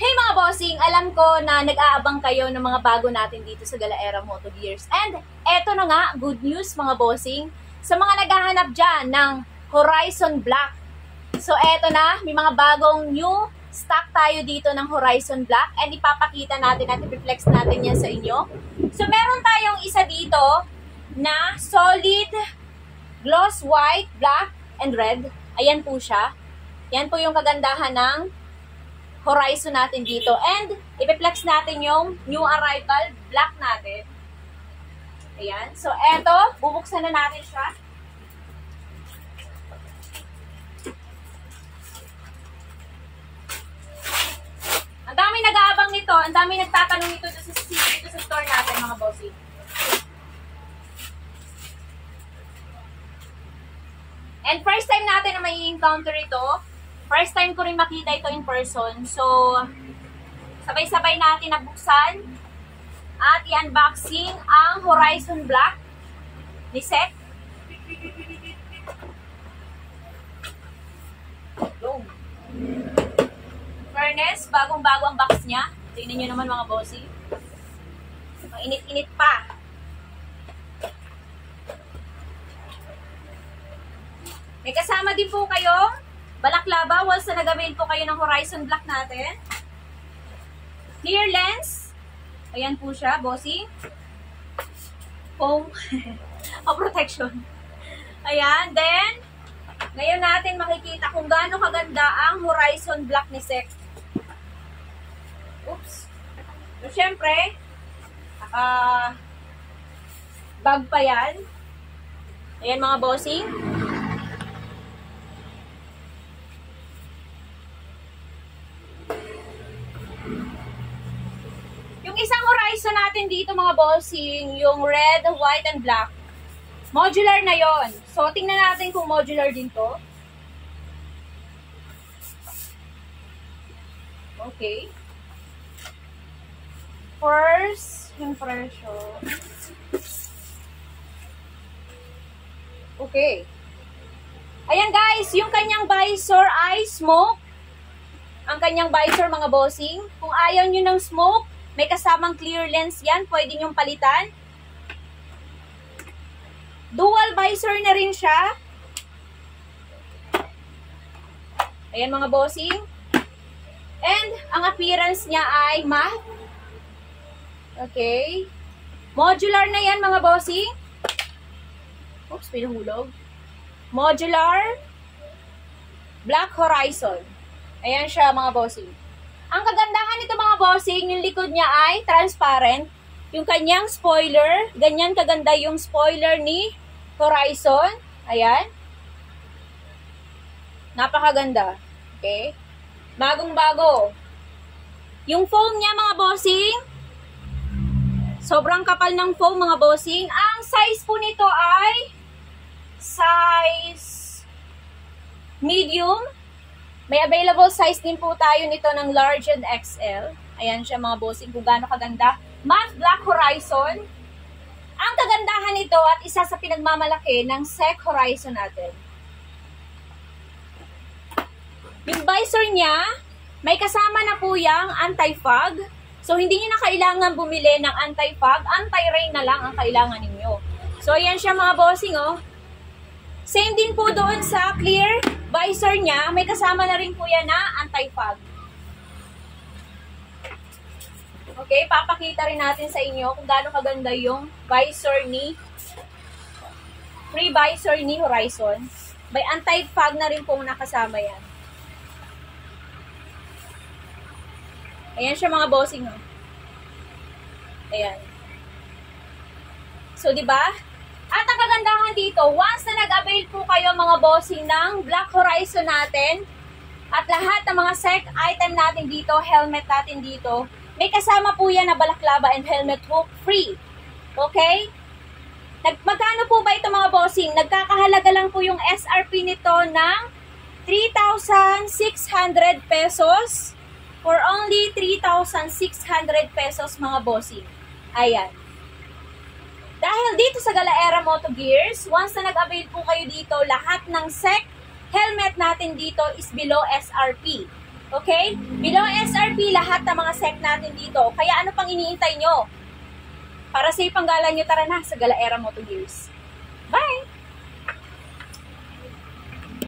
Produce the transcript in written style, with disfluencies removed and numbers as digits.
Hey mga bossing, alam ko na nag-aabang kayo ng mga bago natin dito sa Galaera Moto Gears. And eto na nga, good news mga bossing, sa mga naghahanap dyan ng Horizon Black. So eto na, may mga bagong new stock tayo dito ng Horizon Black and ipapakita natin at i-reflex natin yan sa inyo. So meron tayong isa dito na solid gloss white, black, and red. Ayan po siya. Yan po yung kagandahan ng Horizon natin dito. And, ipiplex natin yung new arrival black natin. Ayan. So, eto, bubuksan na natin siya. Ang dami nag-aabang nito. Ang dami nagtatanong nito dito sa store natin, mga bossy. And first time natin na may encounter ito. First time ko rin makita ito in person. So, sabay-sabay natin nabuksan at i-unboxing ang Horizon Black ni Sek. Fairness, bagong-bago ang box niya. Tingnan nyo naman mga bossy. Ang init-init pa. May kasama din po kayong balaklava once na nag-avail po kayo ng Horizon Black natin. Clear lens. Ayan po siya, bossy. Foam. O protection. Ayan. Then, ngayon natin makikita kung gaano kaganda ang Horizon Black ni Sek. Oops. So, syempre, bag pa yan. Ayan mga bossy. Yung isang Horizon natin dito mga bossing, yung red, white, and black, modular na yon. So, tingnan natin kung modular din to. Okay. First impression. Okay. Ayan guys, yung kanyang visor ay smoke. Ang kanyang visor mga bossing. Kung ayaw nyo ng smoke, may kasamang clear lens yan. Pwede nyong palitan. Dual visor na rin siya. Ayan mga bossing. And ang appearance niya ay matte. Okay. Modular na yan mga bossing. Oops, pinuhulog. Modular Black Horizon. Ayan siya mga bossing. Ang kagandahan nito mga bossing, yung likod niya ay transparent. Yung kanyang spoiler, ganyan kaganda yung spoiler ni Horizon. Ayan. Napakaganda. Okay. Bagong-bago. Yung foam niya mga bossing, sobrang kapal ng foam mga bossing. Ang size po nito ay size medium. May available size din po tayo nito ng large and XL. Ayan siya mga bossing, kung gaano kaganda. Matte Black Horizon. Ang kagandahan nito at isa sa pinagmamalaki ng Sek Horizon natin. Yung visor niya, may kasama na po yung anti-fog. So, hindi niyo na kailangan bumili ng anti-fog. Anti-rain na lang ang kailangan ninyo. So, ayan siya mga bossing, oh. Same din po doon sa clear visor niya. May kasama na rin po yan na anti-fog. Okay, papakita rin natin sa inyo kung gaano kaganda yung visor ni free visor ni Horizon. May anti-fog na rin pong nakasama yan. Ayan siya mga bossing, no? Ayan. So, diba? At ang kagandahan dito, once na nag-avail po kayo mga bossing ng Black Horizon natin, at lahat ng mga Sek item natin dito, helmet natin dito, may kasama po yan na balaklava and helmet hook free. Okay? Magkano po ba ito mga bossing? Nagkakahalaga lang po yung SRP nito ng 3,600 pesos for only 3,600 pesos mga bossing. Ayan. Dahil dito sa Galaera Moto Gears, once na nag-avail po kayo dito, lahat ng Sek helmet natin dito is below SRP. Okay? Below SRP lahat ng mga sec natin dito. Kaya ano pang iniintay nyo? Para safe ang gala nyo, tara na sa Galaera Moto Gears.